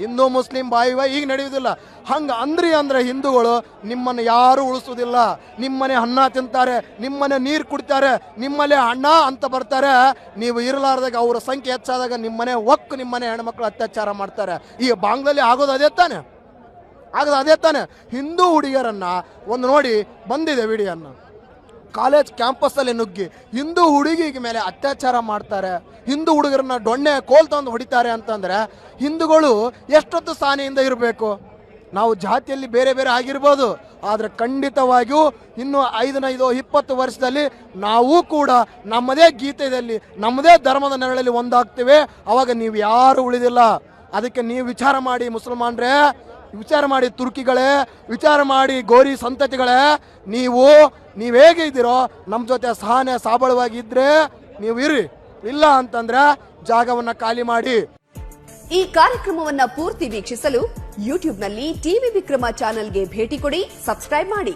Hindu Muslim ಬಾಯಿವ ಈಗ ನಡೆಯುವುದಿಲ್ಲ. ಹಂಗ ಅಂದ್ರೆ ಹಿಂದೂಗಳು ನಿಮ್ಮನ್ನು ಯಾರು ಉಳಿಸುವುದಿಲ್ಲ. ನಿಮ್ಮನೆ ಅನ್ನ ತಿಂತಾರೆ, ನಿಮ್ಮನೆ ನೀರು ಕುಡಿತಾರೆ, ನಿಮ್ಮನೆ ಅಣ್ಣ ಅಂತ ಬರ್ತಾರೆ. ನೀವು ಇರಲಾರ್ದಾಗ ಅವರ ಸಂಖ್ಯೆ ಹೆಚ್ಚಾದಾಗ ನಿಮ್ಮನೆ ನಿಮ್ಮನೆ ಹೆಣ್ಮಕ್ಳು ಅತ್ಯಾಚಾರ ಮಾಡ್ತಾರೆ. ಈ ಬಾಂಗ್ಲಲ್ಲಿ ಆಗೋದು ಅದೇ ತಾನೆ. ಹಿಂದೂ ಹುಡುಗಿಯರನ್ನ ಒಂದು ನೋಡಿ ಬಂದಿದೆ ವಿಡಿಯೋನ್ನ, ಕಾಲೇಜ್ ಕ್ಯಾಂಪಸ್ಸಲ್ಲಿ ನುಗ್ಗಿ ಹಿಂದೂ ಹುಡುಗಿಗೆ ಮೇಲೆ ಅತ್ಯಾಚಾರ ಮಾಡ್ತಾರೆ, ಹಿಂದೂ ಹುಡುಗರನ್ನ ಡೊಣ್ಣೆ ಕೋಲ್ ತಂದು ಹೊಡಿತಾರೆ ಅಂತಂದ್ರೆ ಹಿಂದೂಗಳು ಎಷ್ಟೊತ್ತು ಸಾನೆಯಿಂದ ಇರಬೇಕು? ನಾವು ಜಾತಿಯಲ್ಲಿ ಬೇರೆ ಬೇರೆ ಆಗಿರ್ಬೋದು, ಆದರೆ ಖಂಡಿತವಾಗಿಯೂ ಇನ್ನು 5-20 ವರ್ಷದಲ್ಲಿ ನಾವು ಕೂಡ ನಮ್ಮದೇ ಗೀತೆಯಲ್ಲಿ ನಮ್ಮದೇ ಧರ್ಮದ ನೆರಳಲ್ಲಿ ಒಂದಾಗ್ತೇವೆ. ಅವಾಗ ನೀವು ಯಾರು ಉಳಿದಿಲ್ಲ. ಅದಕ್ಕೆ ನೀವು ವಿಚಾರ ಮಾಡಿ ಮುಸಲ್ಮಾನ್ರೇ, ವಿಚಾರ ಮಾಡಿ ತುರ್ಕಿಗಳೇ, ವಿಚಾರ ಮಾಡಿ ಗೋರಿ ಸಂತತಿಗಳೇ, ನೀವು ಹೇಗೆ ಇದ್ದೀರೋ ನಮ್ಮ ಜೊತೆ ಸಹನೆ ಸಾಬಳವಾಗಿ ಇದ್ರೆ ನೀವು ಇರಿ, ಇಲ್ಲ ಅಂತಂದ್ರೆ ಜಾಗವನ್ನ ಖಾಲಿ ಮಾಡಿ. ಈ ಕಾರ್ಯಕ್ರಮವನ್ನ ಪೂರ್ತಿ ವೀಕ್ಷಿಸಲು ಯೂಟ್ಯೂಬ್ನಲ್ಲಿ ಟಿವಿ ವಿಕ್ರಮ ಚಾನೆಲ್ಗೆ ಭೇಟಿ ಕೊಡಿ, ಸಬ್ಸ್ಕ್ರೈಬ್ ಮಾಡಿ.